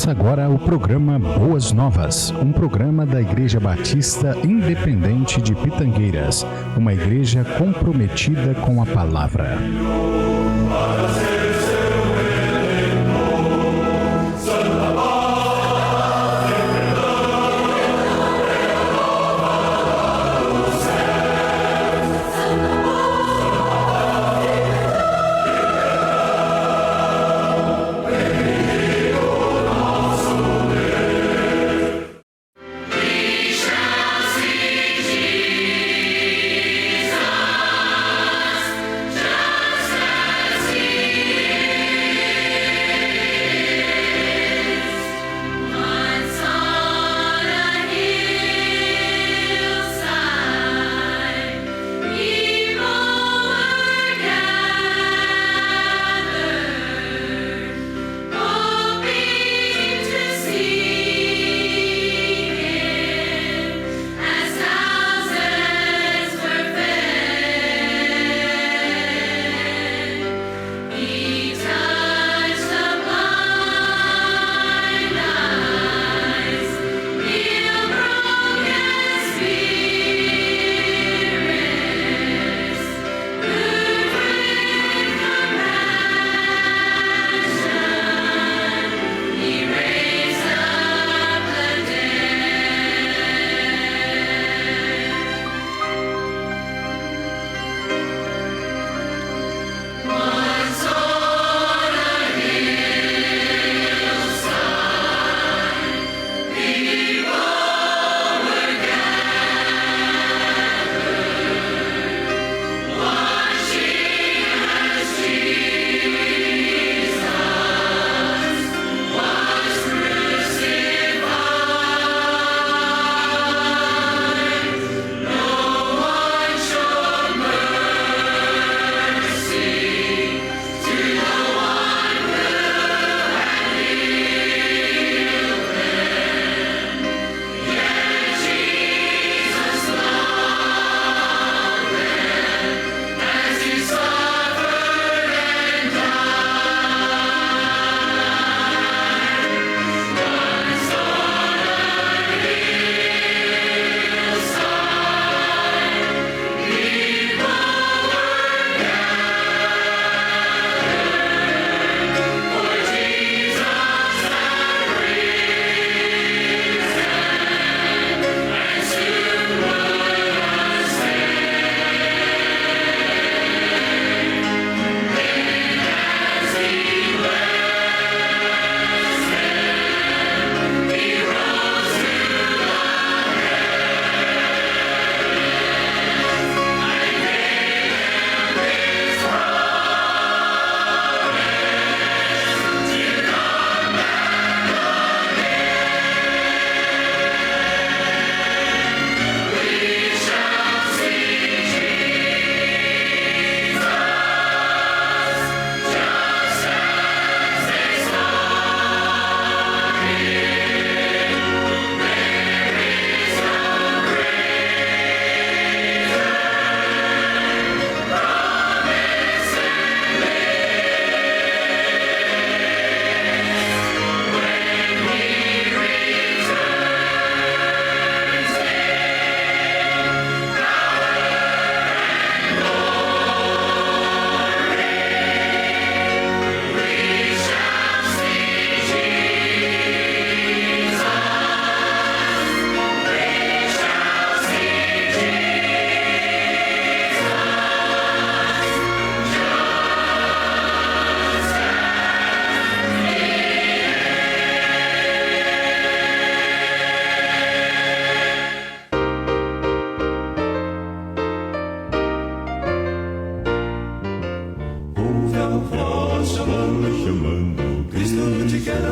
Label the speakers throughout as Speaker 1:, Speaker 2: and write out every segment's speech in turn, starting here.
Speaker 1: Começa agora o programa Boas Novas, um programa da Igreja Batista Independente de Pitangueiras, uma igreja comprometida com a palavra.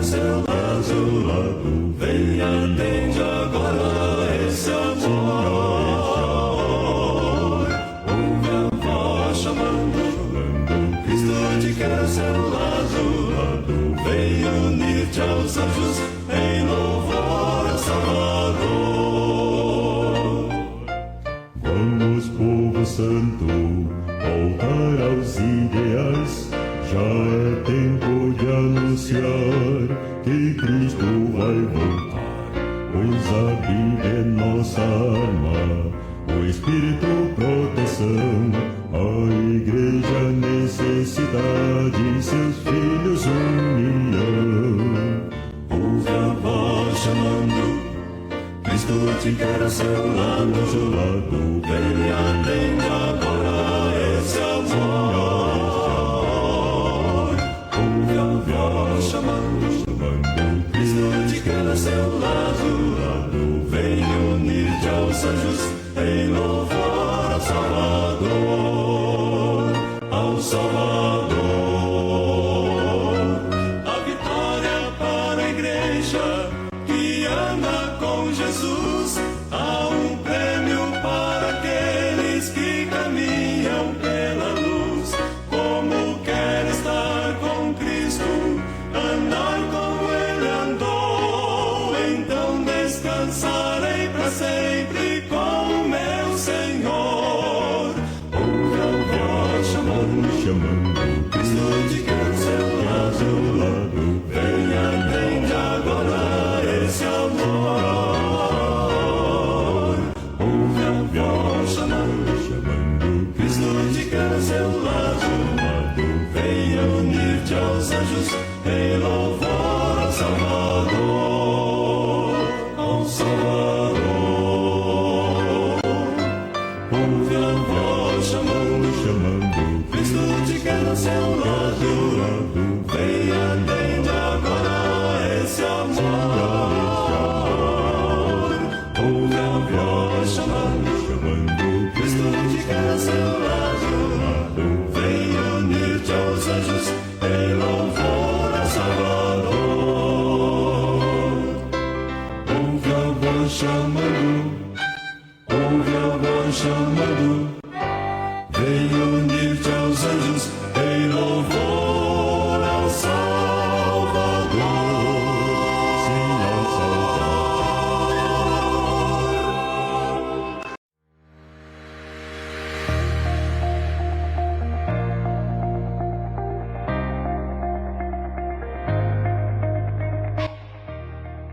Speaker 2: quer seu lado, vem, atende agora esse amor. Ouve a voz chamando, Cristo te quer a seu lado, vem unir-te aos anjos em louvor ao Salvador.
Speaker 3: Vamos, povo santo, voltar aos ideais. Já é tempo de anunciar que Cristo vai voltar, pois a Bíblia é nossa arma, o Espírito proteção. A Igreja necessita de seus filhos união.
Speaker 2: Ouve a voz chamando, Cristo te quer a seu lado, vem, atende agora esse amor. Ouve a voz chamando, Cristo te quer a seu lado, vem unir-te aos anjos em louvor ao Salvador, ao Salvador. A vitória para a Igreja que anda com Jesus. Há um prêmio para aqueles que caminham pela luz. Como quer estar com Cristo, andar como Ele andou, então descansarei para sempre com meu Senhor. Ouve a voz chamando, Cristo te quer ao seu lado, vem, atende agora esse amor. Ouve a voz chamando, Cristo te quer ao seu lado, vem unir-te aos anjos em louvor ao Salvador, ao Salvador. Ouve a voz chamando, Cristo te quer ao seu lado, vem, atende agora esse amor. Ouve a voz chamando, Cristo te quer ao seu lado, vem unir-te aos anjos em louvor ao Salvador. Ouve a voz chamando, ouve a voz chamando, vem unir-te aos anjos em louvor ao Salvador. Sim, ao Salvador.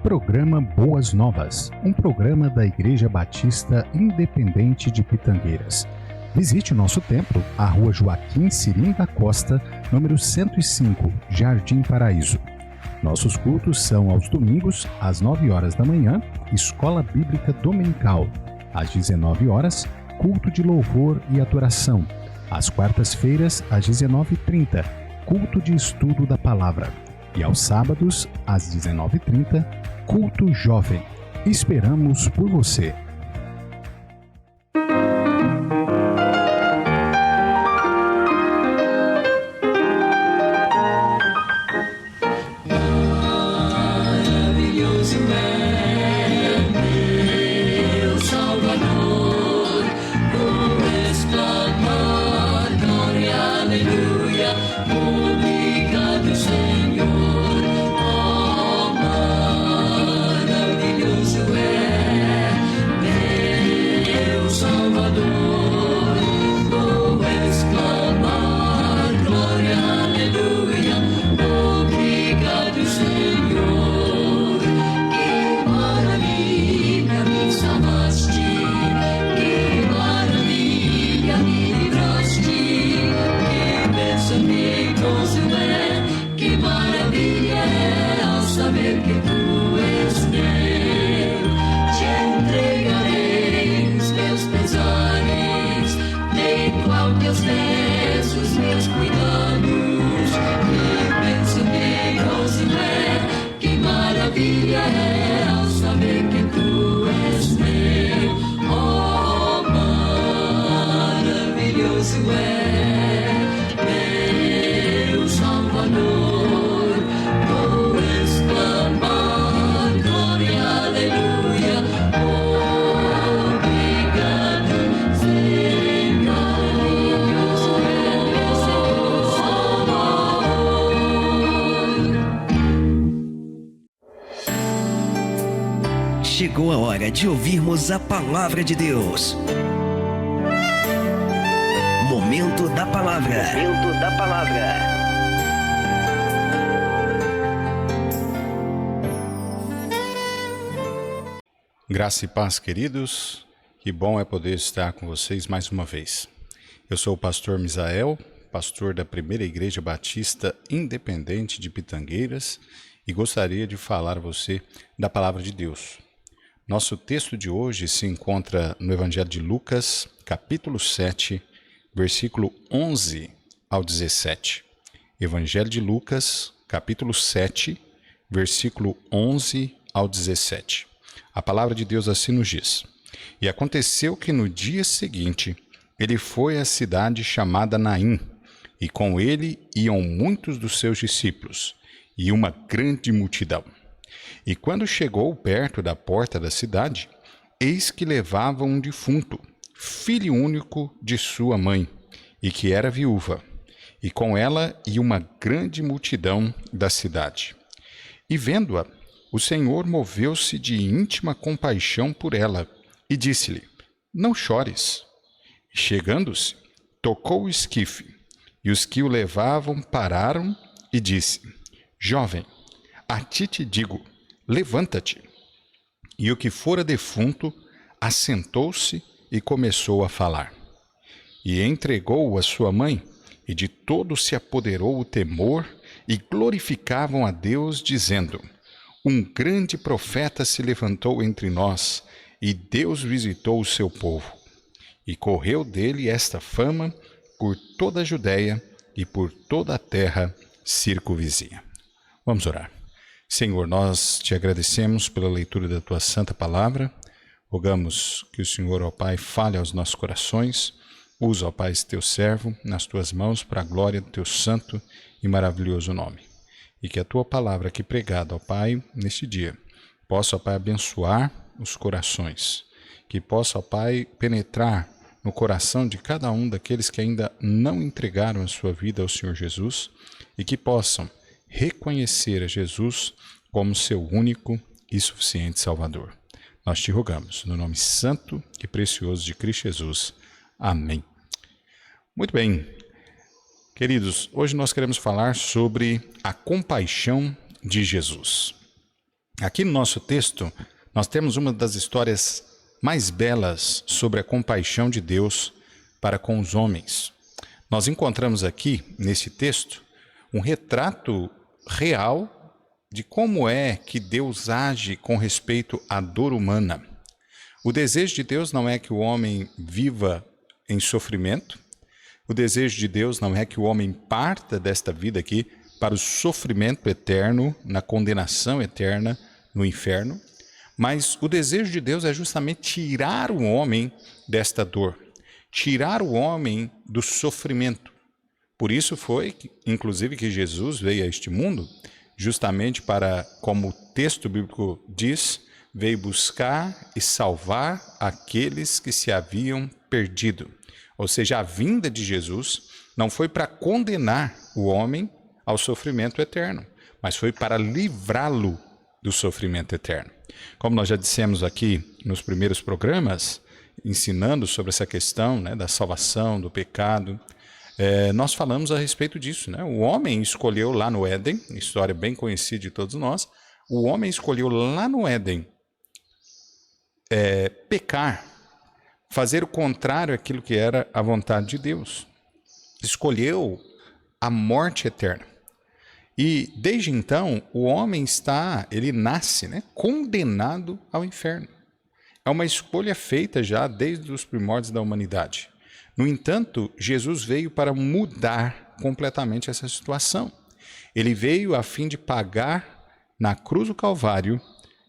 Speaker 1: Programa Boas Novas, um programa da Igreja Batista Independente de Pitangueiras. Visite o nosso templo, a Rua Joaquim Cirim da Costa, número 105, Jardim Paraíso. Nossos cultos são aos domingos, às 9 horas da manhã, Escola Bíblica Dominical. Às 19 horas, culto de louvor e adoração. Às quartas-feiras, às 19h30, culto de estudo da palavra. E aos sábados, às 19h30, culto jovem. Esperamos por você.
Speaker 2: Meu Salvador, tu és
Speaker 4: chegou a hora de ouvirmos a Palavra de Deus. Momento da Palavra. Momento da Palavra.
Speaker 1: Graça e paz, queridos. Que bom é poder estar com vocês mais uma vez. Eu sou o pastor Misael, pastor da Primeira Igreja Batista Independente de Pitangueiras, e gostaria de falar a você da Palavra de Deus. Nosso texto de hoje se encontra no Evangelho de Lucas, capítulo 7, versículo 11 ao 17. Evangelho de Lucas, capítulo 7, versículo 11 ao 17. A palavra de Deus assim nos diz: E aconteceu que no dia seguinte ele foi à cidade chamada Naim, e com ele iam muitos dos seus discípulos, e uma grande multidão. E quando chegou perto da porta da cidade, eis que levava um defunto, filho único de sua mãe, e que era viúva, e com ela ia uma grande multidão da cidade. E vendo-a, o Senhor moveu-se de íntima compaixão por ela, e disse-lhe: Não chores. E chegando-se, tocou o esquife, e os que o levavam pararam, e disse: Jovem, a ti te digo, levanta-te. E o que fora defunto assentou-se e começou a falar. E entregou-o à sua mãe, e de todos se apoderou o temor, e glorificavam a Deus, dizendo: Um grande profeta se levantou entre nós, e Deus visitou o seu povo. E correu dele esta fama por toda a Judéia e por toda a terra circunvizinha. Vamos orar. Senhor, nós te agradecemos pela leitura da tua santa palavra. Rogamos que o Senhor, ó Pai, fale aos nossos corações. Usa, ó Pai, esse teu servo nas tuas mãos para a glória do teu santo e maravilhoso nome. E que a tua palavra aqui pregada, ó Pai, neste dia, possa, ó Pai, abençoar os corações. Que possa, ó Pai, penetrar no coração de cada um daqueles que ainda não entregaram a sua vida ao Senhor Jesus, e que possam reconhecer a Jesus como seu único e suficiente Salvador. Nós te rogamos, no nome santo e precioso de Cristo Jesus. Amém. Muito bem, queridos, hoje nós queremos falar sobre a compaixão de Jesus. Aqui no nosso texto, nós temos uma das histórias mais belas sobre a compaixão de Deus para com os homens. Nós encontramos aqui, nesse texto, um retrato real de como é que Deus age com respeito à dor humana. O desejo de Deus não é que o homem viva em sofrimento. O desejo de Deus não é que o homem parta desta vida aqui para o sofrimento eterno, na condenação eterna no inferno. Mas o desejo de Deus é justamente tirar o homem desta dor, tirar o homem do sofrimento. Por isso foi, inclusive, que Jesus veio a este mundo, justamente para, como o texto bíblico diz, veio buscar e salvar aqueles que se haviam perdido. Ou seja, a vinda de Jesus não foi para condenar o homem ao sofrimento eterno, mas foi para livrá-lo do sofrimento eterno. Como nós já dissemos aqui nos primeiros programas, ensinando sobre essa questão, né, da salvação, do pecado, nós falamos a respeito disso, né? O homem escolheu lá no Éden, história bem conhecida de todos nós, o homem escolheu lá no Éden pecar, fazer o contrário àquilo que era a vontade de Deus. Escolheu a morte eterna. E desde então, o homem ele nasce, né, condenado ao inferno. É uma escolha feita já desde os primórdios da humanidade. No entanto, Jesus veio para mudar completamente essa situação. Ele veio a fim de pagar na cruz do Calvário,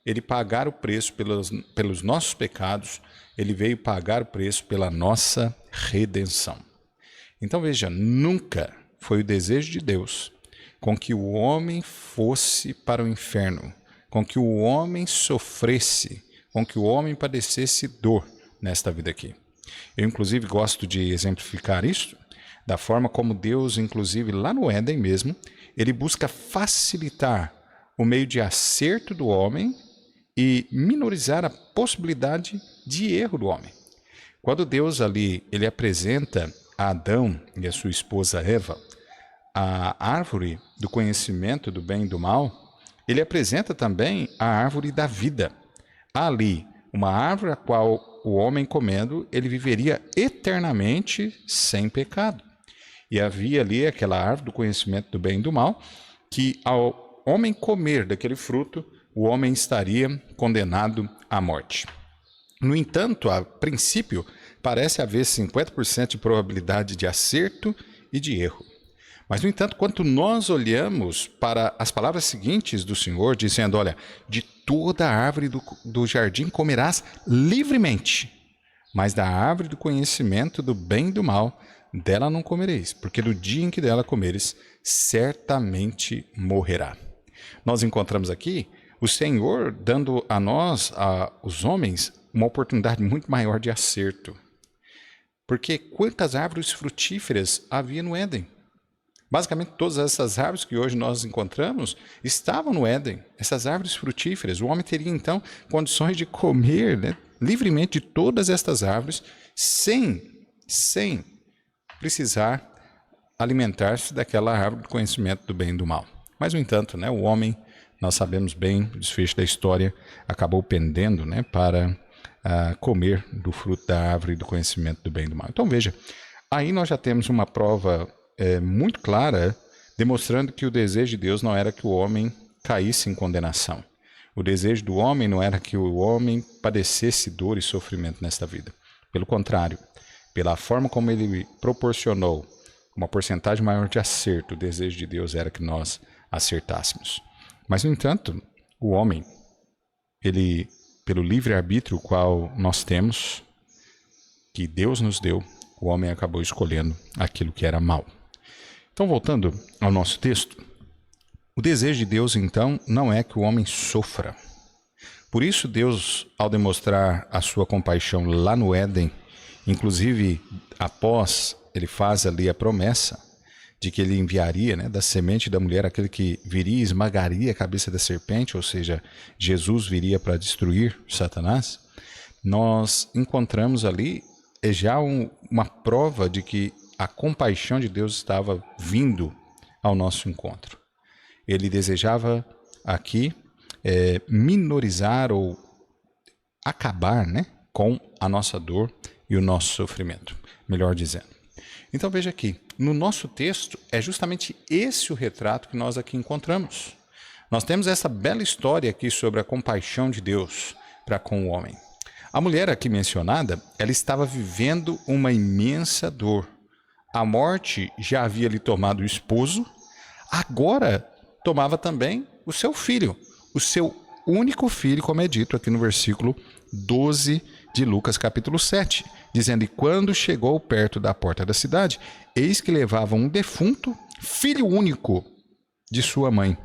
Speaker 1: ele pagar o preço pelos nossos pecados, ele veio pagar o preço pela nossa redenção. Então veja, nunca foi o desejo de Deus com que o homem fosse para o inferno, com que o homem sofresse, com que o homem padecesse dor nesta vida aqui. Eu, inclusive, gosto de exemplificar isso da forma como Deus, inclusive, lá no Éden mesmo, ele busca facilitar o meio de acerto do homem e minorizar a possibilidade de erro do homem. Quando Deus ali, ele apresenta a Adão e a sua esposa Eva a árvore do conhecimento do bem e do mal, ele apresenta também a árvore da vida. Há ali uma árvore a qual o homem comendo, ele viveria eternamente sem pecado. E havia ali aquela árvore do conhecimento do bem e do mal, que ao homem comer daquele fruto, o homem estaria condenado à morte. No entanto, a princípio, parece haver 50% de probabilidade de acerto e de erro. Mas, no entanto, quando nós olhamos para as palavras seguintes do Senhor, dizendo, olha, de toda a árvore do jardim comerás livremente, mas da árvore do conhecimento do bem e do mal, dela não comereis, porque no dia em que dela comeres, certamente morrerá. Nós encontramos aqui o Senhor dando a nós, os homens, uma oportunidade muito maior de acerto. Porque quantas árvores frutíferas havia no Éden? Basicamente, todas essas árvores que hoje nós encontramos estavam no Éden, essas árvores frutíferas. O homem teria, então, condições de comer, né, livremente de todas estas árvores, sem precisar alimentar-se daquela árvore do conhecimento do bem e do mal. Mas, no entanto, né, o homem, nós sabemos bem, o desfecho da história, acabou pendendo, né, para comer do fruto da árvore do conhecimento do bem e do mal. Então, veja, aí nós já temos uma prova muito clara, demonstrando que o desejo de Deus não era que o homem caísse em condenação. O desejo do homem não era que o homem padecesse dor e sofrimento nesta vida. Pelo contrário, pela forma como ele proporcionou uma porcentagem maior de acerto, o desejo de Deus era que nós acertássemos. Mas, no entanto, o homem, ele, pelo livre-arbítrio qual nós temos, que Deus nos deu, o homem acabou escolhendo aquilo que era mal. Então, voltando ao nosso texto, o desejo de Deus, então, não é que o homem sofra. Por isso, Deus, ao demonstrar a sua compaixão lá no Éden, inclusive após ele faz ali a promessa de que ele enviaria, né, da semente da mulher aquele que viria e esmagaria a cabeça da serpente, ou seja, Jesus viria para destruir Satanás, nós encontramos ali já uma prova de que a compaixão de Deus estava vindo ao nosso encontro. Ele desejava aqui minorizar ou acabar, né, com a nossa dor e o nosso sofrimento, melhor dizendo. Então veja aqui, no nosso texto é justamente esse o retrato que nós aqui encontramos. Nós temos essa bela história aqui sobre a compaixão de Deus para com o homem. A mulher aqui mencionada, ela estava vivendo uma imensa dor. A morte já havia lhe tomado o esposo, agora tomava também o seu filho, o seu único filho, como é dito aqui no versículo 12 de Lucas capítulo 7, dizendo, e quando chegou perto da porta da cidade, eis que levava um defunto, filho único de sua mãe,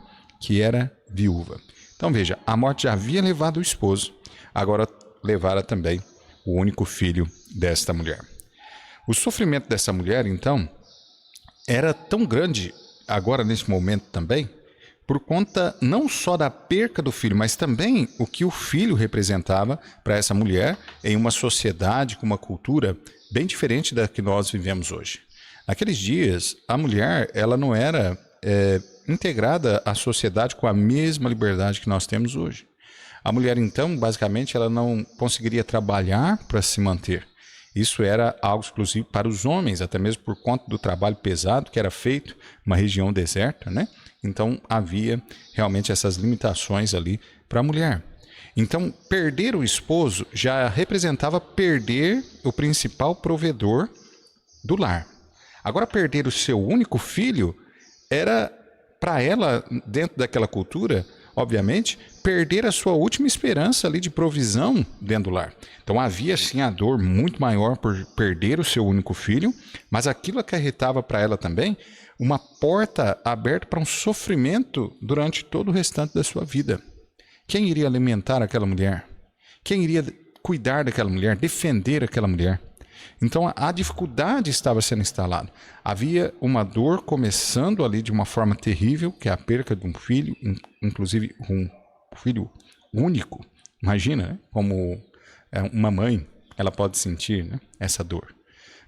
Speaker 1: que era viúva. Então veja, a morte já havia levado o esposo, agora levara também o único filho desta mulher. O sofrimento dessa mulher, então, era tão grande, agora nesse momento também, por conta não só da perca do filho, mas também o que o filho representava para essa mulher em uma sociedade com uma cultura bem diferente da que nós vivemos hoje. Naqueles dias, a mulher ela não era integrada à sociedade com a mesma liberdade que nós temos hoje. A mulher, então, basicamente, ela não conseguiria trabalhar para se manter. Isso era algo exclusivo para os homens, até mesmo por conta do trabalho pesado que era feito numa região deserta, né? Então, havia realmente essas limitações ali para a mulher. Então, perder o esposo já representava perder o principal provedor do lar. Agora, perder o seu único filho era, para ela, dentro daquela cultura, obviamente, perder a sua última esperança ali de provisão dentro do lar. Então havia sim a dor muito maior por perder o seu único filho, mas aquilo acarretava para ela também uma porta aberta para um sofrimento durante todo o restante da sua vida. Quem iria alimentar aquela mulher? Quem iria cuidar daquela mulher, defender aquela mulher? Então a dificuldade estava sendo instalada. Havia uma dor começando ali de uma forma terrível, que é a perca de um filho, inclusive um filho único Imagina, né? Como uma mãe, ela pode sentir, né, essa dor.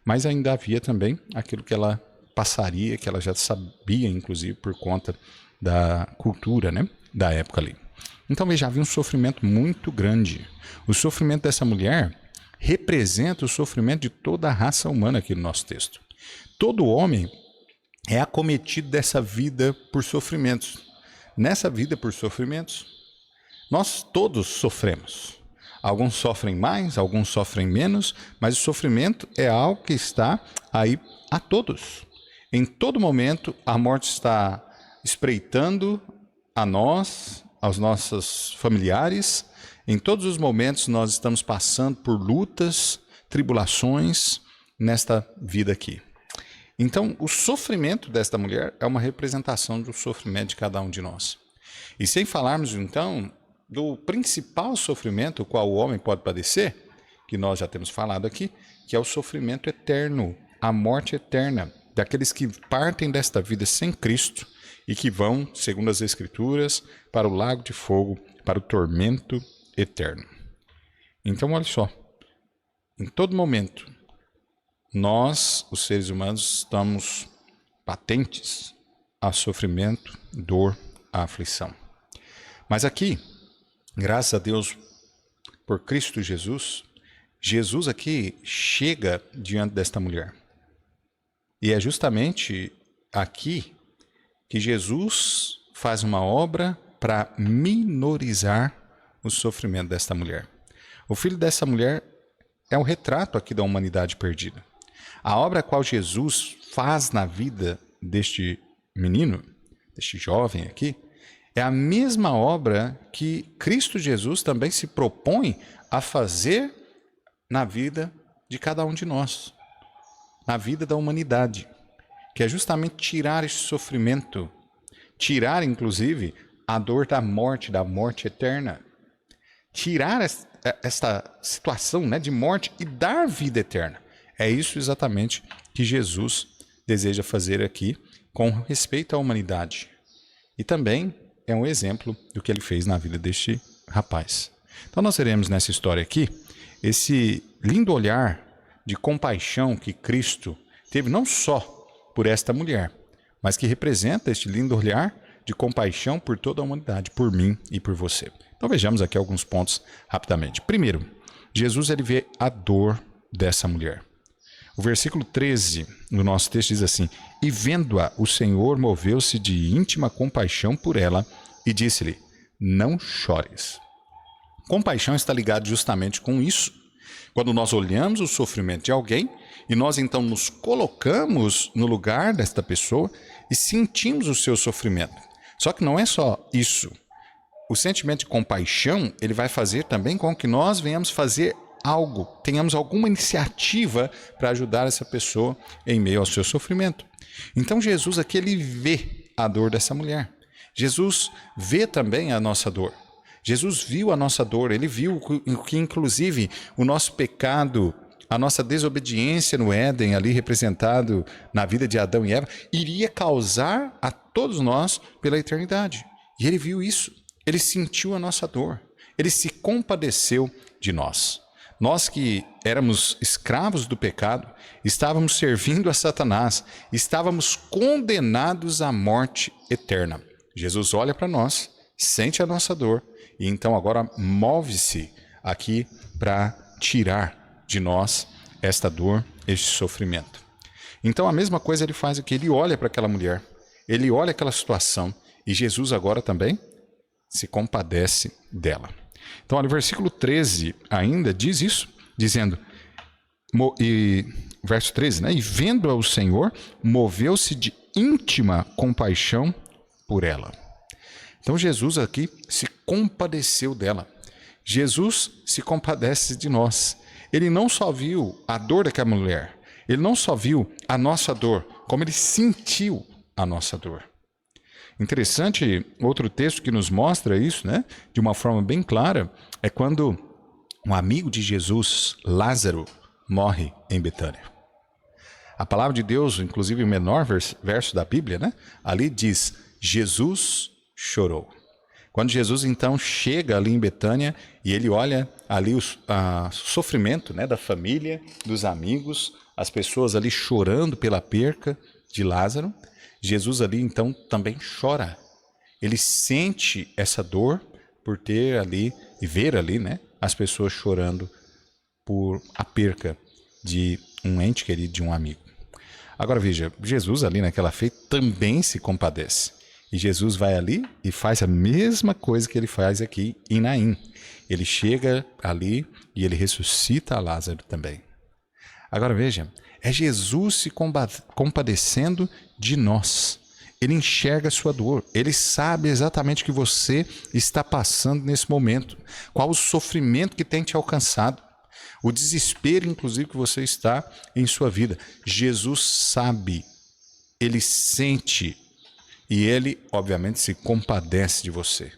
Speaker 1: Mas ainda havia também aquilo que ela passaria, que ela já sabia, inclusive, por conta da cultura, né, da época ali. Então, veja, havia um sofrimento muito grande. O sofrimento dessa mulher representa o sofrimento de toda a raça humana aqui no nosso texto. Todo homem é acometido dessa vida por sofrimentos. Nessa vida por sofrimentos, nós todos sofremos. Alguns sofrem mais, alguns sofrem menos, mas o sofrimento é algo que está aí a todos. Em todo momento, a morte está espreitando a nós, aos nossos familiares. Em todos os momentos, nós estamos passando por lutas, tribulações nesta vida aqui. Então, o sofrimento desta mulher é uma representação do sofrimento de cada um de nós. E sem falarmos, então, do principal sofrimento o qual o homem pode padecer, que nós já temos falado aqui, que é o sofrimento eterno, a morte eterna, daqueles que partem desta vida sem Cristo e que vão, segundo as Escrituras, para o lago de fogo, para o tormento eterno. Então, olha só, em todo momento, nós, os seres humanos, estamos patentes a sofrimento, dor, a aflição. Mas aqui, graças a Deus por Cristo Jesus, Jesus aqui chega diante desta mulher. E é justamente aqui que Jesus faz uma obra para minorizar o sofrimento desta mulher. O filho dessa mulher é um retrato aqui da humanidade perdida. A obra a qual Jesus faz na vida deste menino, deste jovem aqui, é a mesma obra que Cristo Jesus também se propõe a fazer na vida de cada um de nós, na vida da humanidade, que é justamente tirar esse sofrimento, tirar inclusive a dor da morte eterna, tirar esta situação, né, de morte e dar vida eterna. É isso exatamente que Jesus deseja fazer aqui com respeito à humanidade. E também é um exemplo do que ele fez na vida deste rapaz. Então nós veremos nessa história aqui esse lindo olhar de compaixão que Cristo teve não só por esta mulher, mas que representa este lindo olhar de compaixão por toda a humanidade, por mim e por você. Então vejamos aqui alguns pontos rapidamente. Primeiro, Jesus ele vê a dor dessa mulher. O versículo 13 do nosso texto diz assim: E vendo-a, o Senhor moveu-se de íntima compaixão por ela e disse-lhe: Não chores. Compaixão está ligado justamente com isso. Quando nós olhamos o sofrimento de alguém e nós então nos colocamos no lugar desta pessoa e sentimos o seu sofrimento. Só que não é só isso. O sentimento de compaixão, ele vai fazer também com que nós venhamos fazer algo, tenhamos alguma iniciativa para ajudar essa pessoa em meio ao seu sofrimento. Então Jesus aqui, ele vê a dor dessa mulher. Jesus vê também a nossa dor. Jesus viu a nossa dor, ele viu que inclusive o nosso pecado, a nossa desobediência no Éden, ali representado na vida de Adão e Eva, iria causar a todos nós pela eternidade. E ele viu isso, ele sentiu a nossa dor, ele se compadeceu de nós. Nós que éramos escravos do pecado, estávamos servindo a Satanás, estávamos condenados à morte eterna. Jesus olha para nós, sente a nossa dor e então agora move-se aqui para tirar de nós esta dor, este sofrimento. Então a mesma coisa ele faz aqui, ele olha para aquela mulher, ele olha aquela situação e Jesus agora também se compadece dela. Então, olha, o versículo 13 ainda diz isso, dizendo, verso 13, né? E vendo-a o Senhor, moveu-se de íntima compaixão por ela. Então, Jesus aqui se compadeceu dela. Jesus se compadece de nós. Ele não só viu a dor daquela mulher, ele não só viu a nossa dor, como ele sentiu a nossa dor. Interessante, outro texto que nos mostra isso, né, de uma forma bem clara, é quando um amigo de Jesus, Lázaro, morre em Betânia. A palavra de Deus, inclusive o menor verso da Bíblia, né, ali diz, Jesus chorou. Quando Jesus então chega ali em Betânia e ele olha ali o sofrimento, né, da família, dos amigos, as pessoas ali chorando pela perca de Lázaro, Jesus ali então também chora. Ele sente essa dor por ter ali e ver ali, né, as pessoas chorando por a perca de um ente querido, de um amigo. Agora veja, Jesus ali naquela feita também se compadece. E Jesus vai ali e faz a mesma coisa que ele faz aqui em Naim. Ele chega ali e ele ressuscita Lázaro também. Agora veja, é Jesus se compadecendo de nós. Ele enxerga a sua dor, ele sabe exatamente o que você está passando nesse momento, qual o sofrimento que tem te alcançado, o desespero, inclusive, que você está em sua vida. Jesus sabe, ele sente e ele, obviamente, se compadece de você.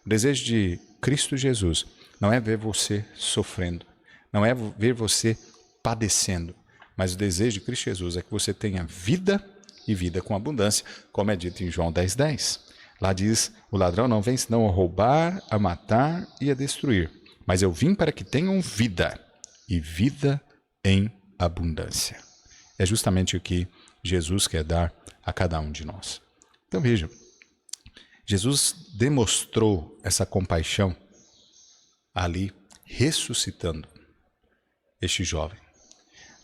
Speaker 1: O desejo de Cristo Jesus não é ver você sofrendo, não é ver você padecendo, mas o desejo de Cristo Jesus é que você tenha vida e vida com abundância, como é dito em João 10:10. Lá diz, o ladrão não vem senão a roubar, a matar e a destruir. Mas eu vim para que tenham vida, e vida em abundância. É justamente o que Jesus quer dar a cada um de nós. Então veja, Jesus demonstrou essa compaixão ali, ressuscitando este jovem.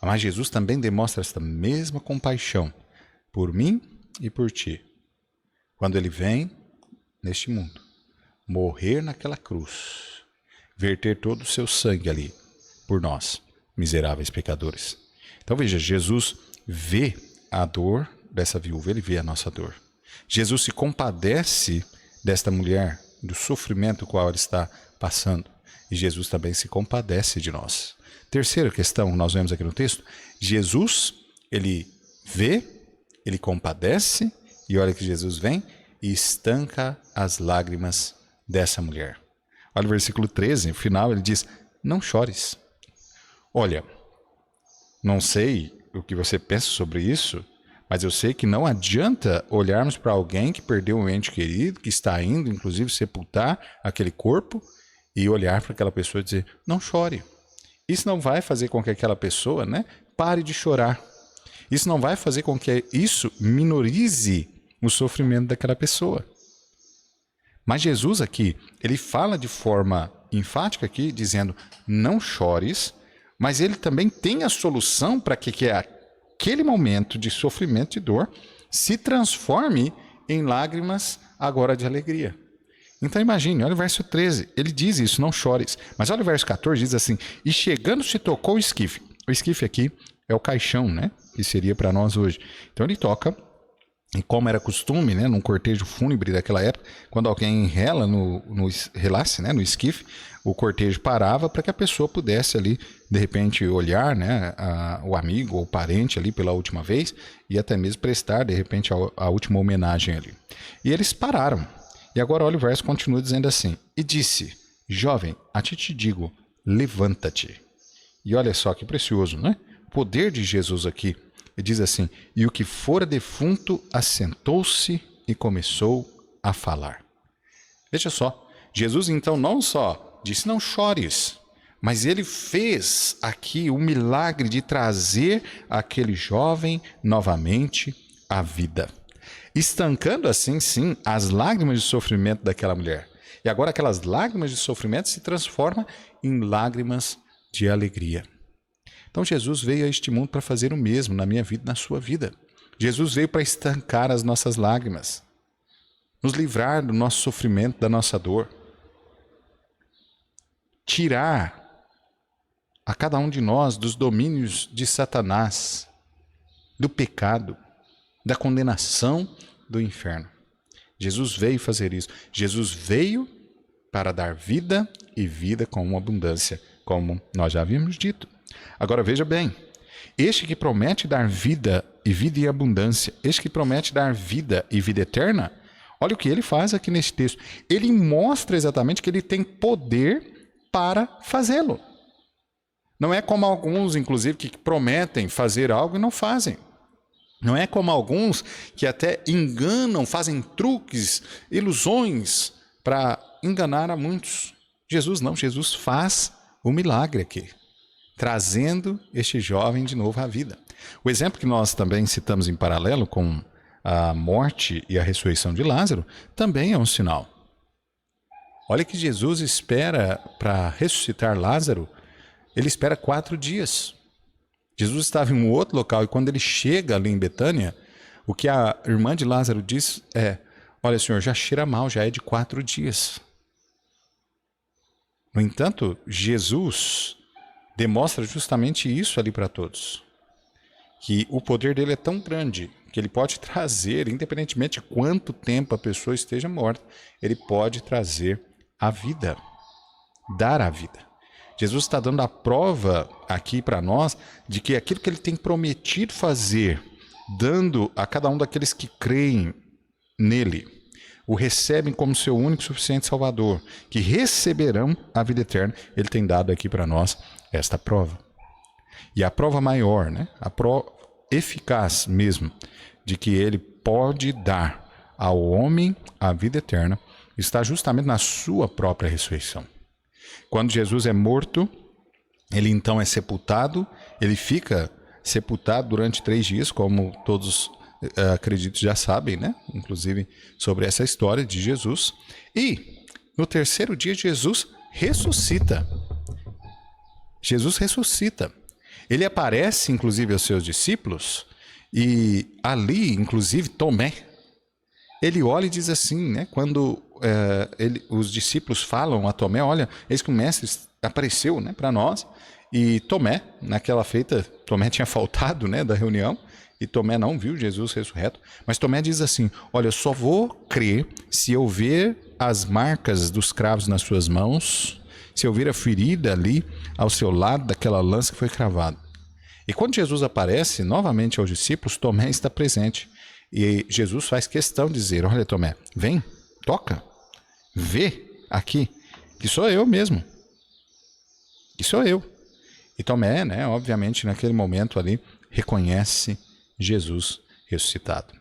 Speaker 1: Mas Jesus também demonstra essa mesma compaixão por mim e por ti, quando ele vem neste mundo, morrer naquela cruz, verter todo o seu sangue ali por nós, miseráveis pecadores. Então veja, Jesus vê a dor dessa viúva, ele vê a nossa dor. Jesus se compadece desta mulher, do sofrimento qual ela está passando, e Jesus também se compadece de nós. Terceira questão, nós vemos aqui no texto, Jesus, ele vê, ele compadece, e olha que Jesus vem e estanca as lágrimas dessa mulher. Olha o versículo 13, no final ele diz, não chores. Olha, não sei o que você pensa sobre isso, mas eu sei que não adianta olharmos para alguém que perdeu um ente querido, que está indo, inclusive, sepultar aquele corpo, e olhar para aquela pessoa e dizer, não chore. Isso não vai fazer com que aquela pessoa, né, pare de chorar. Isso não vai fazer com que isso minorize o sofrimento daquela pessoa. Mas Jesus aqui, ele fala de forma enfática aqui, dizendo, não chores, mas ele também tem a solução para que aquele momento de sofrimento e dor se transforme em lágrimas agora de alegria. Então imagine, olha o verso 13, ele diz isso, não chores. Mas olha o verso 14, diz assim, e chegando se tocou o esquife. O esquife aqui é o caixão, né? Que seria para nós hoje. Então ele toca, e como era costume, né, num cortejo fúnebre daquela época, quando alguém rela relasse, né, no esquife, o cortejo parava para que a pessoa pudesse ali, de repente, olhar, né, o amigo ou parente ali pela última vez e até mesmo prestar, de repente, a última homenagem ali. E eles pararam. E agora olha o verso, continua dizendo assim, e disse, jovem, a ti te digo, levanta-te. E olha só que precioso, né? O poder de Jesus aqui. Ele diz assim, e o que fora defunto assentou-se e começou a falar. Veja só, Jesus então não só disse não chores, mas ele fez aqui o milagre de trazer aquele jovem novamente à vida. Estancando assim, sim, as lágrimas de sofrimento daquela mulher. E agora aquelas lágrimas de sofrimento se transformam em lágrimas de alegria. Então Jesus veio a este mundo para fazer o mesmo na minha vida e na sua vida. Jesus veio para estancar as nossas lágrimas, nos livrar do nosso sofrimento, da nossa dor, tirar a cada um de nós dos domínios de Satanás, do pecado, da condenação do inferno. Jesus veio fazer isso. Jesus veio para dar vida e vida com uma abundância, como nós já havíamos dito. Agora veja bem, este que promete dar vida em abundância, este que promete dar vida e vida eterna, olha o que ele faz aqui nesse texto. Ele mostra exatamente que ele tem poder para fazê-lo. Não é como alguns, inclusive, que prometem fazer algo e não fazem. Não é como alguns que até enganam, fazem truques, ilusões para enganar a muitos. Jesus não, Jesus faz o milagre aqui, trazendo este jovem de novo à vida. O exemplo que nós também citamos em paralelo com a morte e a ressurreição de Lázaro também é um sinal. Olha que Jesus espera para ressuscitar Lázaro, ele espera 4 dias. Jesus estava em um outro local e quando ele chega ali em Betânia, o que a irmã de Lázaro diz é: olha, Senhor, já cheira mal, já é de 4 dias. No entanto, Jesus demonstra justamente isso ali para todos. Que o poder dele é tão grande que ele pode trazer, independentemente de quanto tempo a pessoa esteja morta, ele pode trazer a vida, dar a vida. Jesus está dando a prova aqui para nós de que aquilo que ele tem prometido fazer, dando a cada um daqueles que creem nele, o recebem como seu único e suficiente Salvador, que receberão a vida eterna, ele tem dado aqui para nós esta prova. E a prova maior, né? A prova eficaz mesmo, de que ele pode dar ao homem a vida eterna, está justamente na sua própria ressurreição. Quando Jesus é morto, ele então é sepultado, ele fica sepultado durante 3 dias, como todos acredito já sabem, né? Inclusive sobre essa história de Jesus. E no 3º dia Jesus ressuscita. Jesus ressuscita. Ele aparece inclusive aos seus discípulos e ali, inclusive Tomé, ele olha e diz assim, né? Quando os discípulos falam a Tomé, olha, eis que o mestre apareceu, né, para nós. E Tomé, naquela feita, Tomé tinha faltado, né, da reunião, e Tomé não viu Jesus ressurreto. Mas Tomé diz assim, olha, eu só vou crer se eu ver as marcas dos cravos nas suas mãos, se eu ver a ferida ali ao seu lado daquela lança que foi cravada. E quando Jesus aparece novamente aos discípulos, Tomé está presente. E Jesus faz questão de dizer, olha Tomé, vem, toca, vê aqui, que sou eu mesmo. Que sou eu. E Tomé, né, obviamente, naquele momento ali, reconhece Jesus ressuscitado.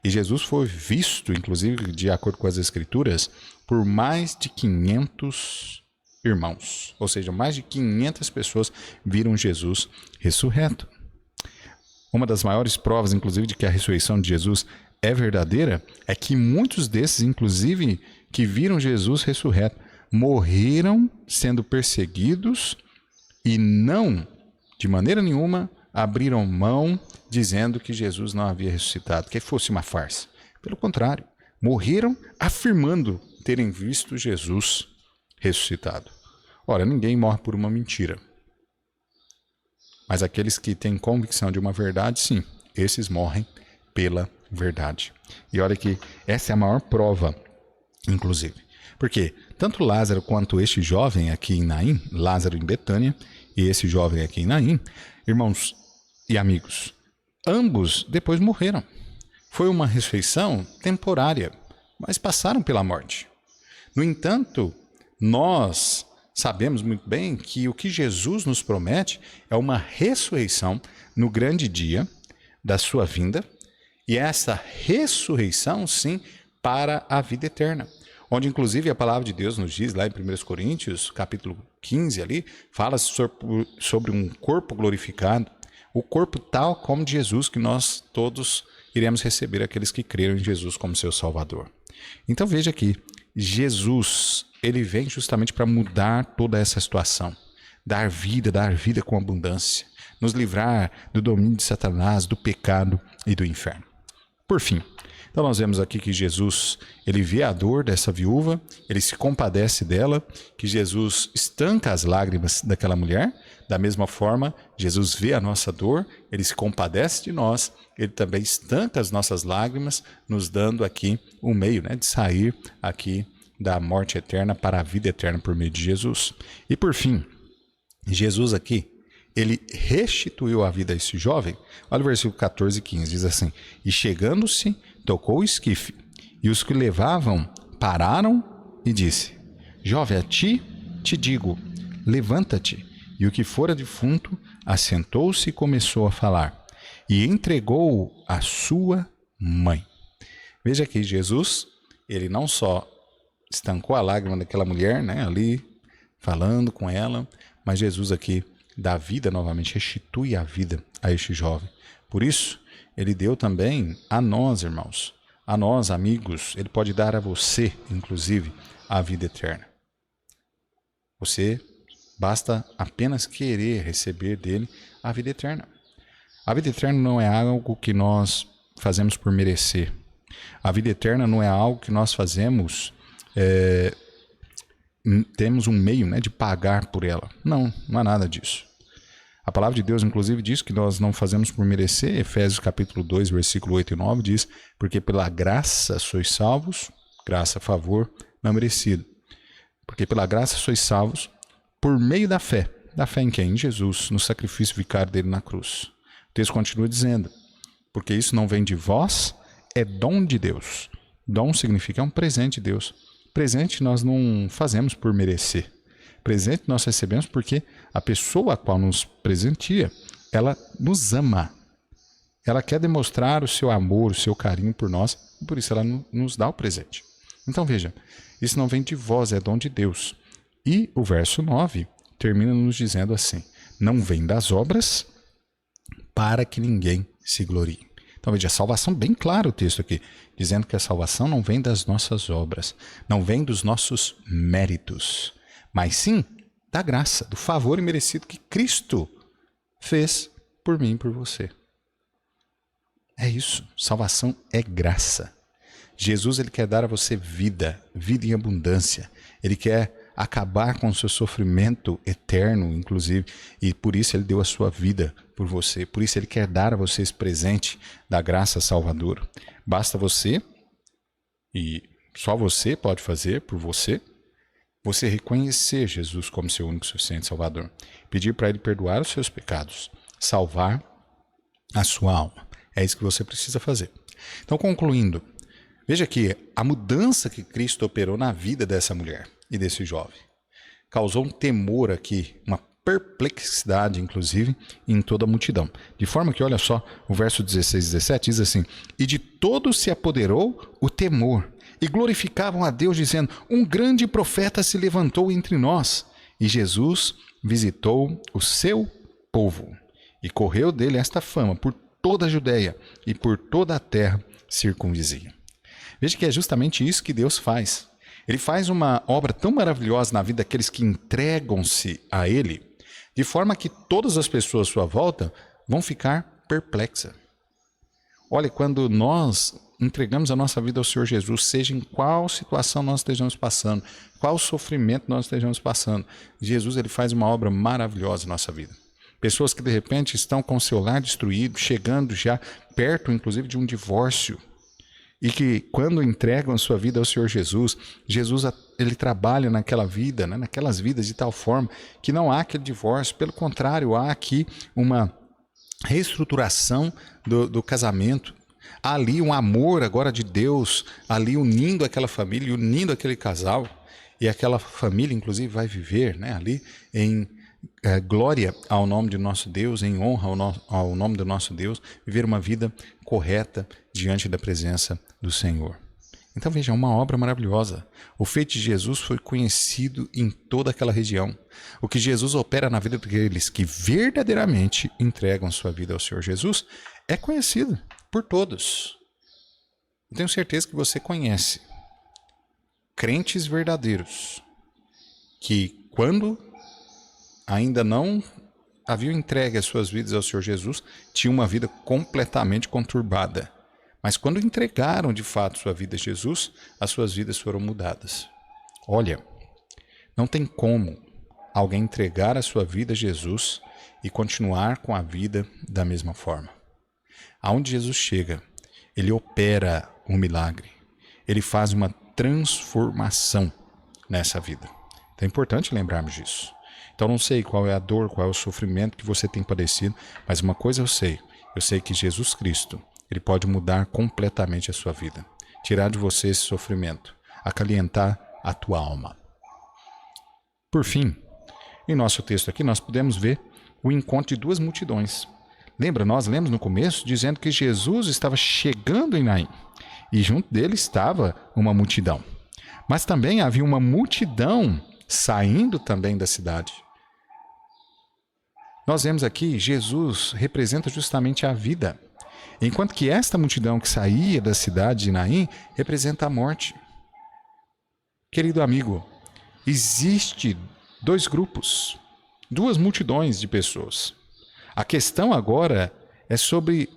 Speaker 1: E Jesus foi visto, inclusive, de acordo com as Escrituras, por mais de 500 irmãos. Ou seja, mais de 500 pessoas viram Jesus ressurreto. Uma das maiores provas, inclusive, de que a ressurreição de Jesus é verdadeira, é que muitos desses, inclusive, que viram Jesus ressurreto, morreram sendo perseguidos e não, de maneira nenhuma, abriram mão dizendo que Jesus não havia ressuscitado, que fosse uma farsa. Pelo contrário, morreram afirmando terem visto Jesus ressuscitado. Ora, ninguém morre por uma mentira. Mas aqueles que têm convicção de uma verdade, sim, esses morrem pela verdade. E olha que essa é a maior prova, inclusive. Porque tanto Lázaro quanto este jovem aqui em Naim, Lázaro em Betânia, e esse jovem aqui em Naim, irmãos e amigos, ambos depois morreram. Foi uma ressurreição temporária, mas passaram pela morte. No entanto, nós sabemos muito bem que o que Jesus nos promete é uma ressurreição no grande dia da sua vinda, e essa ressurreição, sim, para a vida eterna. Onde, inclusive, a palavra de Deus nos diz, lá em 1 Coríntios, capítulo 15, ali, fala sobre um corpo glorificado, o corpo tal como de Jesus, que nós todos iremos receber, aqueles que creram em Jesus como seu Salvador. Então, veja aqui, Jesus, ele vem justamente para mudar toda essa situação, dar vida com abundância, nos livrar do domínio de Satanás, do pecado e do inferno. Por fim, então nós vemos aqui que Jesus, ele vê a dor dessa viúva, ele se compadece dela, que Jesus estanca as lágrimas daquela mulher. Da mesma forma, Jesus vê a nossa dor, ele se compadece de nós, ele também estanca as nossas lágrimas, nos dando aqui um meio, né, de sair aqui da morte eterna para a vida eterna por meio de Jesus. E por fim, Jesus aqui, ele restituiu a vida a esse jovem. Olha o versículo 14 e 15, diz assim, e chegando-se, tocou o esquife, e os que o levavam pararam e disse, jovem, a ti te digo, levanta-te. E o que fora defunto assentou-se e começou a falar, e entregou a sua mãe. Veja que Jesus, ele não só estancou a lágrima daquela mulher, né, ali falando com ela, mas Jesus aqui dá vida novamente, restitui a vida a este jovem. Por isso, ele deu também a nós, irmãos, a nós, amigos, ele pode dar a você, inclusive, a vida eterna. Você basta apenas querer receber dele a vida eterna. A vida eterna não é algo que nós fazemos por merecer. A vida eterna não é algo que nós fazemos, temos um meio, né, de pagar por ela. Não há nada disso. A palavra de Deus, inclusive, diz que nós não fazemos por merecer. Efésios capítulo 2, versículo 8 e 9 diz: porque pela graça sois salvos, graça, favor, não merecido. Porque pela graça sois salvos por meio da fé. Da fé em quem? Em Jesus, no sacrifício vicário dele na cruz. O texto continua dizendo: porque isso não vem de vós, é dom de Deus. Dom significa um presente de Deus. Presente nós não fazemos por merecer. Presente nós recebemos porque a pessoa a qual nos presenteia, ela nos ama. Ela quer demonstrar o seu amor, o seu carinho por nós, e por isso ela nos dá o presente. Então veja, isso não vem de vós, é dom de Deus. E o verso 9 termina nos dizendo assim: não vem das obras para que ninguém se glorie. Então veja, a salvação, bem claro o texto aqui, dizendo que a salvação não vem das nossas obras, não vem dos nossos méritos, mas sim da graça, do favor imerecido que Cristo fez por mim e por você. É isso, salvação é graça. Jesus, ele quer dar a você vida, vida em abundância. Ele quer acabar com o seu sofrimento eterno, inclusive, e por isso ele deu a sua vida por você. Por isso ele quer dar a você esse presente da graça salvadora. Basta você, e só você pode fazer por você reconhecer Jesus como seu único e suficiente Salvador. Pedir para ele perdoar os seus pecados, salvar a sua alma. É isso que você precisa fazer. Então, concluindo, veja que a mudança que Cristo operou na vida dessa mulher e desse jovem causou um temor aqui, uma perplexidade, inclusive, em toda a multidão. De forma que, olha só, o verso 16 e 17 diz assim: e de todos se apoderou o temor, e glorificavam a Deus, dizendo: um grande profeta se levantou entre nós. E Jesus visitou o seu povo, e correu dele esta fama por toda a Judéia e por toda a terra circunvizinha. Veja que é justamente isso que Deus faz. Ele faz uma obra tão maravilhosa na vida daqueles que entregam-se a Ele, de forma que todas as pessoas à sua volta vão ficar perplexas. Olha, quando nós entregamos a nossa vida ao Senhor Jesus, seja em qual situação nós estejamos passando, qual sofrimento nós estejamos passando, Jesus, ele faz uma obra maravilhosa na nossa vida. Pessoas que de repente estão com o seu lar destruído, chegando já perto, inclusive, de um divórcio, e que quando entregam a sua vida ao Senhor Jesus, Jesus ele trabalha naquela vida, né, naquelas vidas de tal forma que não há aquele divórcio. Pelo contrário, há aqui uma reestruturação do casamento. Há ali um amor agora de Deus, ali unindo aquela família, unindo aquele casal. E aquela família, inclusive, vai viver, né, ali em glória ao nome de nosso Deus, em honra ao nome do nosso Deus, viver uma vida correta diante da presença do Senhor. Então veja, é uma obra maravilhosa. O feito de Jesus foi conhecido em toda aquela região. O que Jesus opera na vida daqueles que verdadeiramente entregam sua vida ao Senhor Jesus é conhecido por todos. Eu tenho certeza que você conhece crentes verdadeiros que, quando ainda não haviam entregue as suas vidas ao Senhor Jesus, tinham uma vida completamente conturbada. Mas quando entregaram de fato sua vida a Jesus, as suas vidas foram mudadas. Olha, não tem como alguém entregar a sua vida a Jesus e continuar com a vida da mesma forma. Aonde Jesus chega, ele opera um milagre. Ele faz uma transformação nessa vida. Então é importante lembrarmos disso. Então não sei qual é a dor, qual é o sofrimento que você tem padecido, mas uma coisa eu sei que Jesus Cristo, ele pode mudar completamente a sua vida, tirar de você esse sofrimento, acalentar a tua alma. Por fim, em nosso texto aqui nós podemos ver o encontro de duas multidões. Lembra, nós lemos no começo dizendo que Jesus estava chegando em Naim e junto dele estava uma multidão. Mas também havia uma multidão saindo também da cidade. Nós vemos aqui, Jesus representa justamente a vida, enquanto que esta multidão que saía da cidade de Naim representa a morte. Querido amigo, existe dois grupos, duas multidões de pessoas. A questão agora é sobre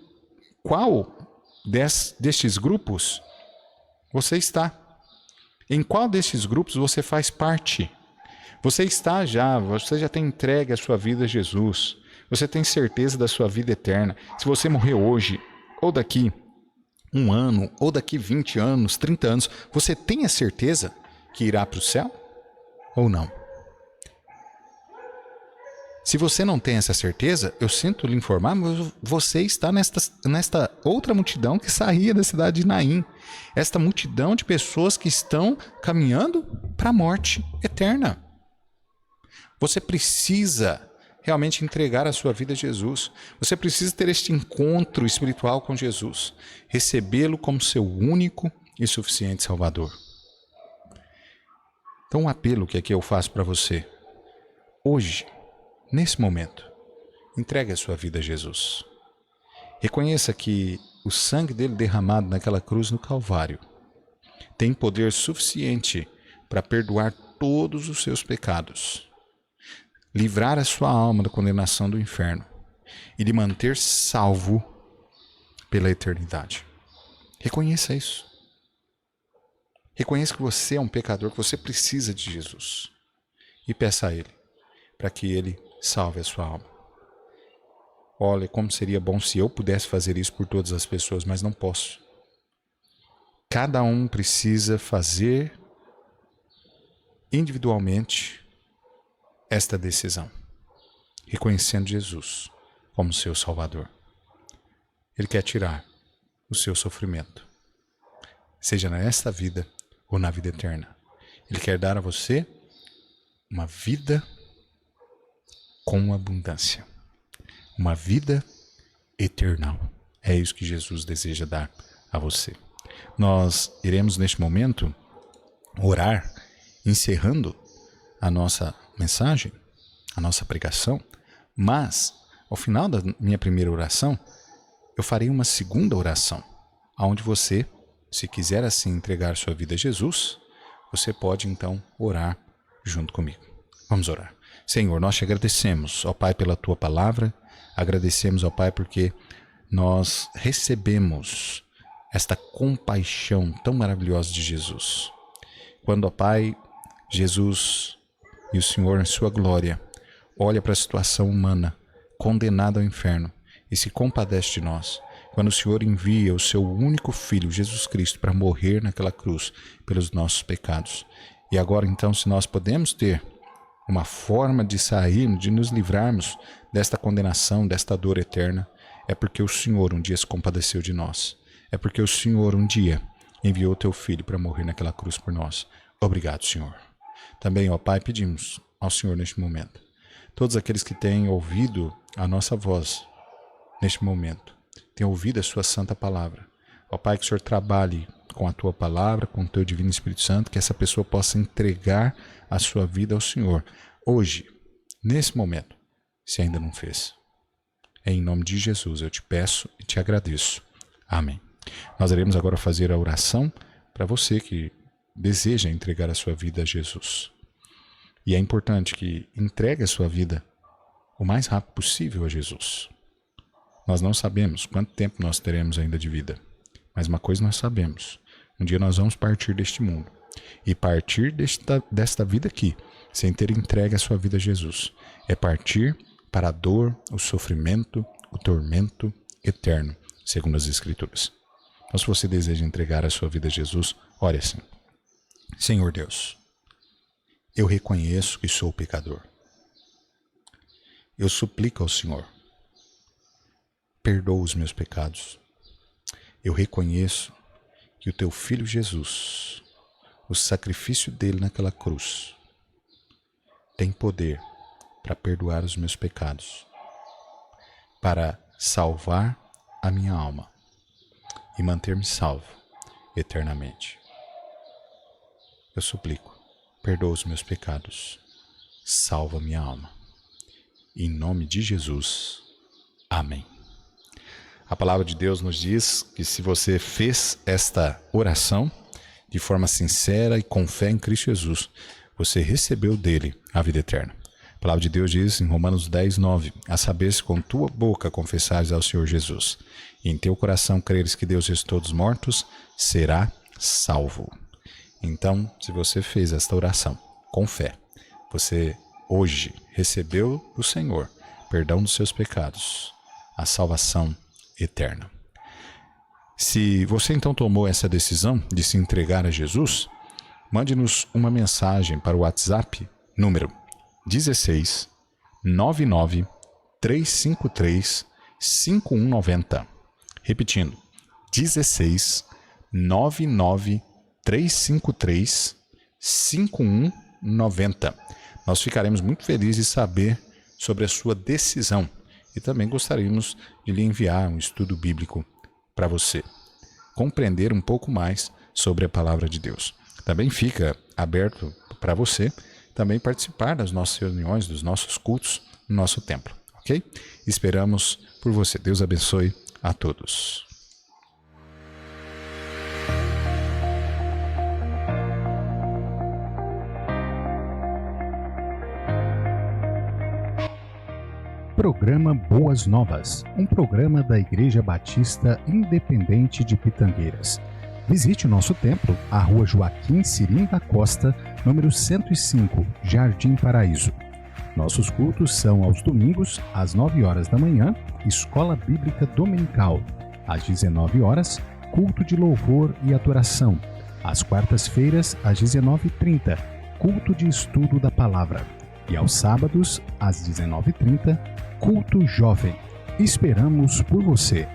Speaker 1: qual destes grupos você está. Em qual destes grupos você faz parte? Você já tem entregue a sua vida a Jesus. Você tem certeza da sua vida eterna. Se você morrer hoje, ou daqui 1 ano, ou daqui 20 anos, 30 anos, você tem a certeza que irá para o céu? Ou não? Se você não tem essa certeza, eu sinto lhe informar, mas você está nesta outra multidão que saía da cidade de Naim. Esta multidão de pessoas que estão caminhando para a morte eterna. Você precisa realmente entregar a sua vida a Jesus. Você precisa ter este encontro espiritual com Jesus. Recebê-lo como seu único e suficiente Salvador. Então, um apelo que aqui eu faço para você. Hoje, nesse momento, entregue a sua vida a Jesus. Reconheça que o sangue dele derramado naquela cruz no Calvário tem poder suficiente para perdoar todos os seus pecados, livrar a sua alma da condenação do inferno e lhe manter salvo pela eternidade. Reconheça isso. Reconheça que você é um pecador, que você precisa de Jesus. E peça a Ele para que Ele salve a sua alma. Olha, como seria bom se eu pudesse fazer isso por todas as pessoas, mas não posso. Cada um precisa fazer individualmente esta decisão, reconhecendo Jesus como seu Salvador. Ele quer tirar o seu sofrimento, seja nesta vida ou na vida eterna. Ele quer dar a você uma vida com abundância, uma vida eternal. É isso que Jesus deseja dar a você. Nós iremos neste momento orar, encerrando a nossa mensagem, a nossa pregação, mas ao final da minha primeira oração, eu farei uma segunda oração, onde você, se quiser assim entregar sua vida a Jesus, você pode então orar junto comigo. Vamos orar. Senhor, nós te agradecemos, ó Pai, pela tua palavra, agradecemos, ó Pai, porque nós recebemos esta compaixão tão maravilhosa de Jesus. Quando, ó Pai, Jesus e o Senhor, em sua glória, olha para a situação humana, condenada ao inferno, e se compadece de nós. Quando o Senhor envia o seu único Filho, Jesus Cristo, para morrer naquela cruz pelos nossos pecados. E agora, então, se nós podemos ter uma forma de sairmos, de nos livrarmos desta condenação, desta dor eterna, é porque o Senhor um dia se compadeceu de nós. É porque o Senhor um dia enviou o teu Filho para morrer naquela cruz por nós. Obrigado, Senhor. Também, ó Pai, pedimos ao Senhor neste momento, todos aqueles que têm ouvido a nossa voz neste momento, têm ouvido a sua santa palavra. Ó Pai, que o Senhor trabalhe com a tua palavra, com o teu divino Espírito Santo, que essa pessoa possa entregar a sua vida ao Senhor, hoje, nesse momento, se ainda não fez. Em nome de Jesus eu te peço e te agradeço. Amém. Nós iremos agora fazer a oração para você que deseja entregar a sua vida a Jesus. E é importante que entregue a sua vida o mais rápido possível a Jesus. Nós não sabemos quanto tempo nós teremos ainda de vida, mas uma coisa nós sabemos: um dia nós vamos partir deste mundo. E partir desta vida aqui, sem ter entregue a sua vida a Jesus, é partir para a dor, o sofrimento, o tormento eterno, segundo as Escrituras. Então, se você deseja entregar a sua vida a Jesus, ore assim: Senhor Deus, eu reconheço que sou pecador. Eu suplico ao Senhor, perdoa os meus pecados. Eu reconheço que o teu Filho Jesus, o sacrifício dele naquela cruz, tem poder para perdoar os meus pecados, para salvar a minha alma e manter-me salvo eternamente. eu suplico, perdoa os meus pecados, salva minha alma. Em nome de Jesus, amém. A palavra de Deus nos diz que se você fez esta oração de forma sincera e com fé em Cristo Jesus, você recebeu dele a vida eterna. A palavra de Deus diz em Romanos 10:9, a saber, se com tua boca confessares ao Senhor Jesus, e em teu coração creres que Deus ressuscitou dos mortos, será salvo. Então, se você fez esta oração com fé, você hoje recebeu do Senhor perdão dos seus pecados, a salvação eterna. Se você então tomou essa decisão de se entregar a Jesus, mande-nos uma mensagem para o WhatsApp número 16 99 353 5190. Repetindo, 16 99 353 5190. Nós ficaremos muito felizes de saber sobre a sua decisão e também gostaríamos de lhe enviar um estudo bíblico para você compreender um pouco mais sobre a palavra de Deus. Também fica aberto para você também participar das nossas reuniões, dos nossos cultos no nosso templo, ok? Esperamos por você. Deus abençoe a todos.
Speaker 2: Programa Boas Novas, um programa da Igreja Batista Independente de Pitangueiras. Visite o nosso templo, a Rua Joaquim Cirim da Costa, número 105, Jardim Paraíso. Nossos cultos são aos domingos, às 9 horas da manhã, Escola Bíblica Dominical. Às 19 horas, culto de louvor e adoração. Às quartas-feiras, às 19h30, culto de estudo da palavra. E aos sábados, às 19h30, culto jovem. Esperamos por você.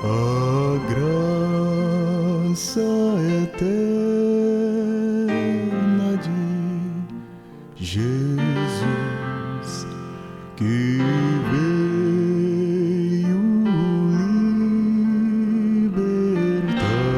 Speaker 3: A graça eterna de Jesus que veio libertar.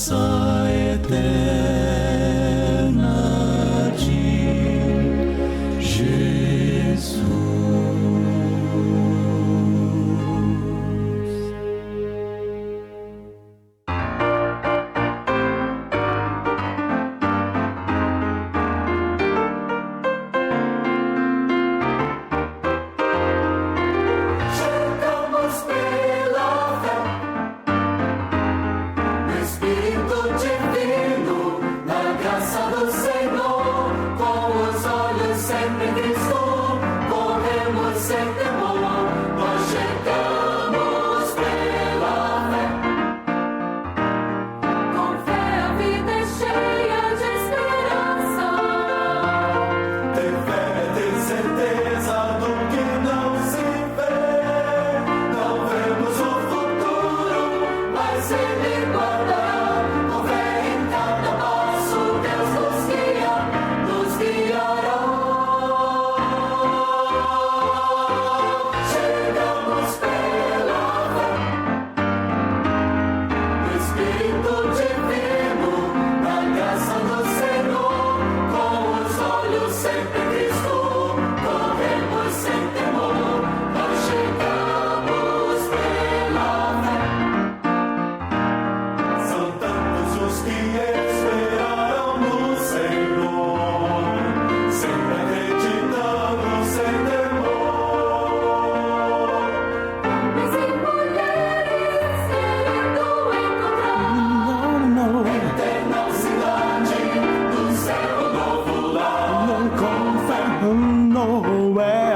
Speaker 3: graça eterna de Jesus.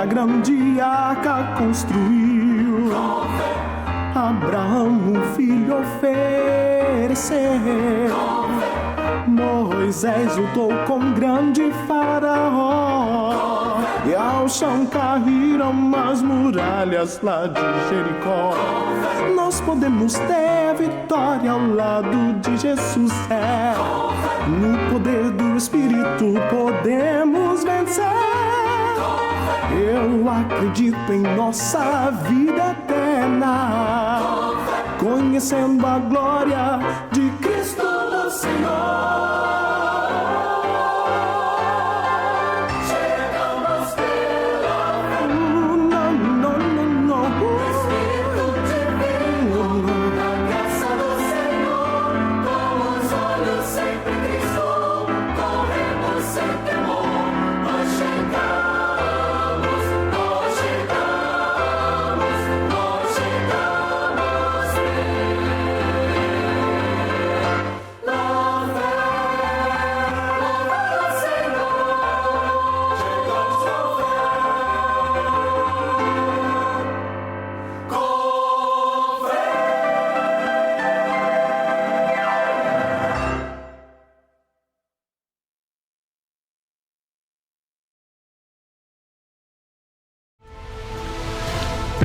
Speaker 5: grande arca construiu. Abraão um filho ofereceu. Moisés lutou com grande faraó. E ao chão caíram as muralhas lá de Jericó. Nós podemos ter vitória ao lado de Jesus. No poder do Espírito podemos vencer. Eu acredito em nossa vida eterna, conhecendo a glória de Cristo o Senhor. Chegamos pela fé no Espírito divino, na graça do Senhor, com os olhos sempre em Cristo, corremos sem temor. Nós chegamos.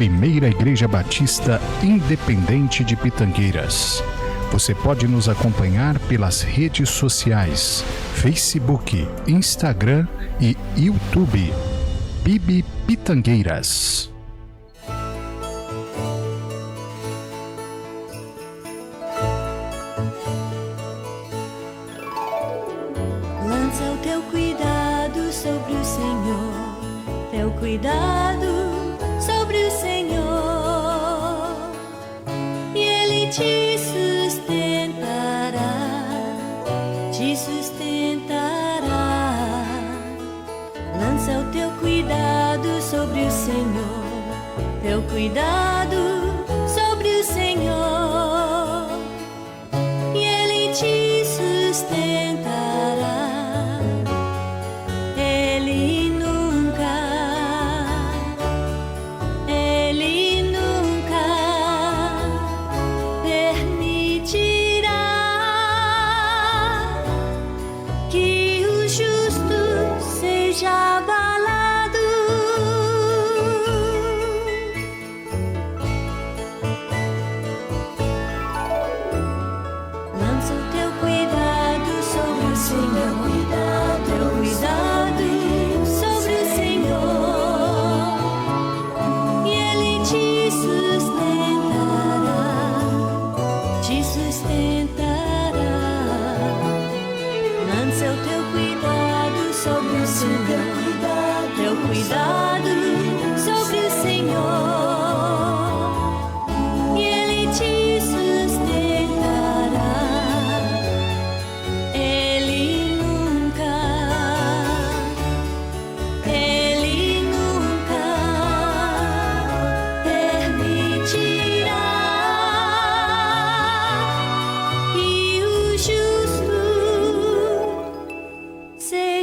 Speaker 1: Primeira Igreja Batista Independente de Pitangueiras. Você pode nos acompanhar pelas redes sociais, Facebook, Instagram e YouTube. PIB Pitangueiras.
Speaker 6: Lança o teu cuidado sobre o Senhor, teu cuidado sobre o Senhor, e Ele te sustentará, te sustentará. Lança o teu cuidado sobre o Senhor, teu cuidado sobre o Senhor, e Ele te sustentará. Te sustentará.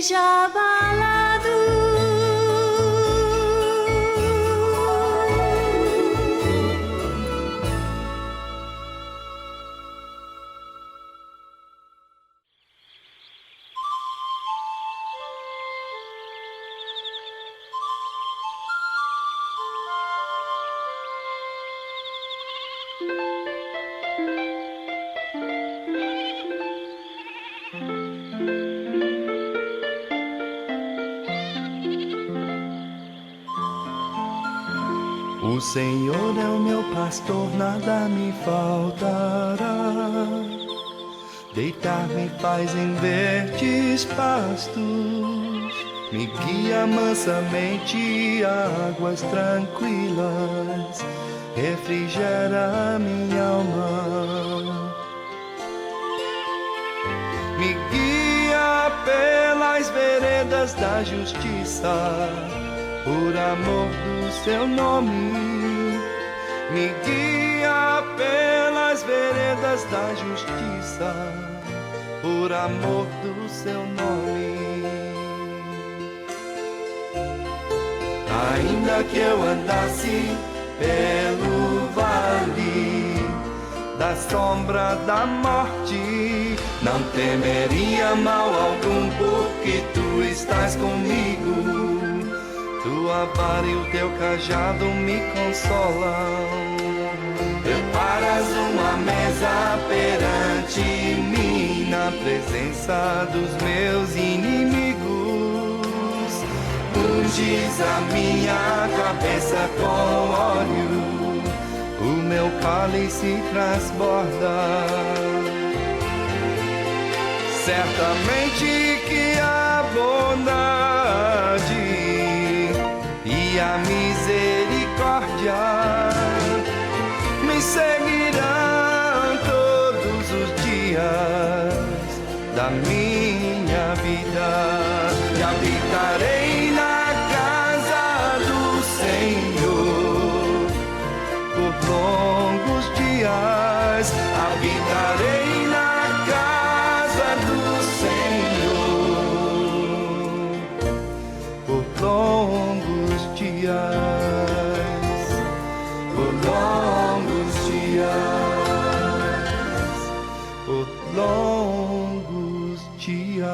Speaker 6: esteja abalado.
Speaker 3: O Senhor é o meu pastor, nada me faltará. Deitar-me faz em verdes pastos, me guia mansamente a águas tranquilas, refrigera minha alma. Me guia pelas veredas da justiça, por amor do seu nome. Me guia pelas veredas da justiça, por amor do seu nome. Ainda que eu andasse pelo vale da sombra da morte, não temeria mal algum, porque tu estás comigo. Tua vara e o teu cajado me consolam. Preparas uma mesa perante mim, na presença dos meus inimigos. Unges a minha cabeça com óleo, o meu cálice transborda. Certamente que a bondade e a misericórdia me seguirão todos os dias da minha vida, e habitarei na casa do Senhor por longos dias. Habitarei na casa do Senhor por longos dias, por longos dias, por longos dias.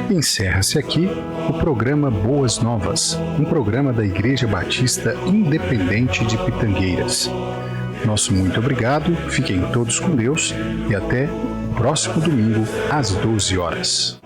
Speaker 1: Encerra-se aqui o programa Boas Novas, um programa da Igreja Batista Independente de Pitangueiras. Nosso muito obrigado, fiquem todos com Deus e até o próximo domingo às 12 horas.